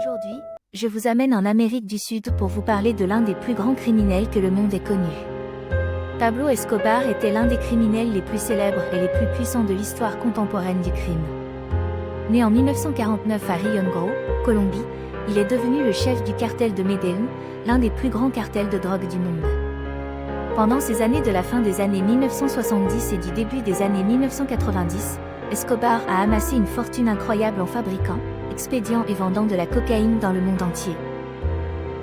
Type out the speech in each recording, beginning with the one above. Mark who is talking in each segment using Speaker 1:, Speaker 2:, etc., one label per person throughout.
Speaker 1: Aujourd'hui, je vous amène en Amérique du Sud pour vous parler de l'un des plus grands criminels que le monde ait connu. Pablo Escobar était l'un des criminels les plus célèbres et les plus puissants de l'histoire contemporaine du crime. Né en 1949 à Rio Negro, Colombie, il est devenu le chef du cartel de Medellín, l'un des plus grands cartels de drogue du monde. Pendant ces années de la fin des années 1970 et du début des années 1990, Escobar a amassé une fortune incroyable en fabriquant, expédiant et vendant de la cocaïne dans le monde entier.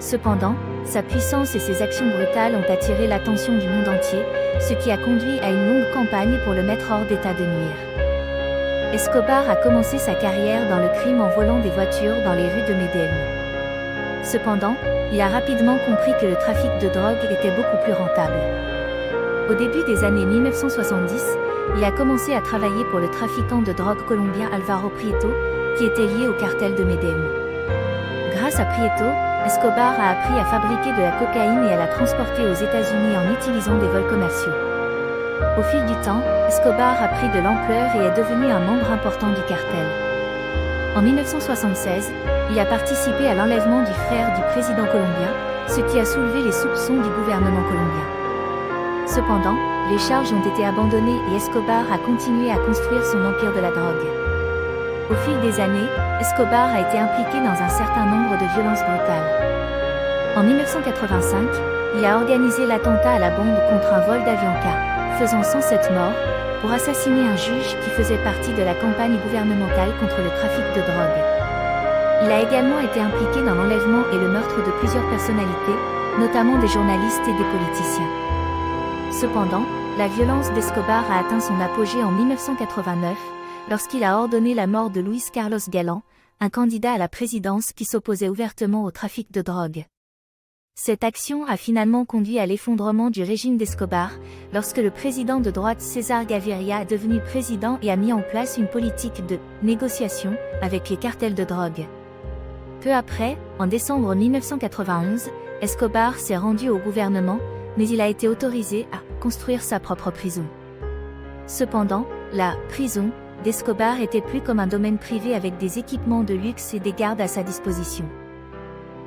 Speaker 1: Cependant, sa puissance et ses actions brutales ont attiré l'attention du monde entier, ce qui a conduit à une longue campagne pour le mettre hors d'état de nuire. Escobar a commencé sa carrière dans le crime en volant des voitures dans les rues de Medellín. Cependant, il a rapidement compris que le trafic de drogue était beaucoup plus rentable. Au début des années 1970, il a commencé à travailler pour le trafiquant de drogue colombien Alvaro Prieto, qui était lié au cartel de Medellín. Grâce à Prieto, Escobar a appris à fabriquer de la cocaïne et à la transporter aux États-Unis en utilisant des vols commerciaux. Au fil du temps, Escobar a pris de l'ampleur et est devenu un membre important du cartel. En 1976, il a participé à l'enlèvement du frère du président colombien, ce qui a soulevé les soupçons du gouvernement colombien. Cependant, les charges ont été abandonnées et Escobar a continué à construire son empire de la drogue. Au fil des années, Escobar a été impliqué dans un certain nombre de violences brutales. En 1985, il a organisé l'attentat à la bombe contre un vol d'Avianca, faisant 107 morts, pour assassiner un juge qui faisait partie de la campagne gouvernementale contre le trafic de drogue. Il a également été impliqué dans l'enlèvement et le meurtre de plusieurs personnalités, notamment des journalistes et des politiciens. Cependant, la violence d'Escobar a atteint son apogée en 1989, lorsqu'il a ordonné la mort de Luis Carlos Galán, un candidat à la présidence qui s'opposait ouvertement au trafic de drogue. Cette action a finalement conduit à l'effondrement du régime d'Escobar, lorsque le président de droite César Gaviria est devenu président et a mis en place une politique de négociation avec les cartels de drogue. Peu après, en décembre 1991, Escobar s'est rendu au gouvernement, mais il a été autorisé à construire sa propre prison. Cependant, la prison d'Escobar était plus comme un domaine privé avec des équipements de luxe et des gardes à sa disposition.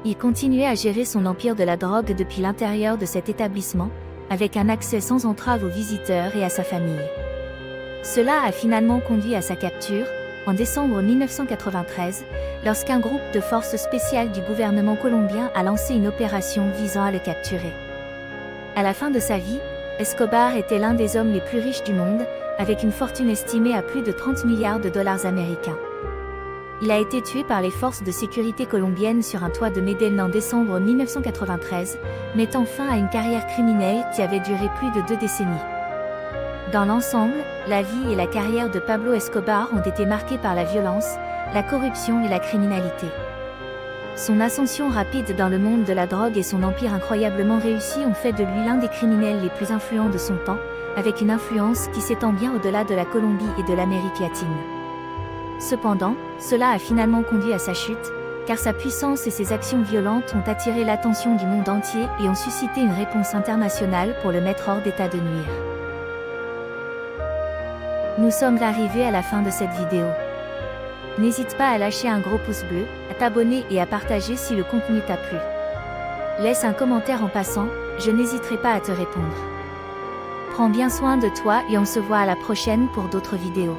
Speaker 1: Il continuait à gérer son empire de la drogue depuis l'intérieur de cet établissement, avec un accès sans entrave aux visiteurs et à sa famille. Cela a finalement conduit à sa capture, en décembre 1993, lorsqu'un groupe de forces spéciales du gouvernement colombien a lancé une opération visant à le capturer. À la fin de sa vie, Escobar était l'un des hommes les plus riches du monde, avec une fortune estimée à plus de 30 milliards de dollars américains. Il a été tué par les forces de sécurité colombiennes sur un toit de Medellín en décembre 1993, mettant fin à une carrière criminelle qui avait duré plus de 2 décennies. Dans l'ensemble, la vie et la carrière de Pablo Escobar ont été marquées par la violence, la corruption et la criminalité. Son ascension rapide dans le monde de la drogue et son empire incroyablement réussi ont fait de lui l'un des criminels les plus influents de son temps, avec une influence qui s'étend bien au-delà de la Colombie et de l'Amérique latine. Cependant, cela a finalement conduit à sa chute, car sa puissance et ses actions violentes ont attiré l'attention du monde entier et ont suscité une réponse internationale pour le mettre hors d'état de nuire. Nous sommes arrivés à la fin de cette vidéo. N'hésite pas à lâcher un gros pouce bleu, à t'abonner et à partager si le contenu t'a plu. Laisse un commentaire en passant, je n'hésiterai pas à te répondre. Prends bien soin de toi et on se voit à la prochaine pour d'autres vidéos.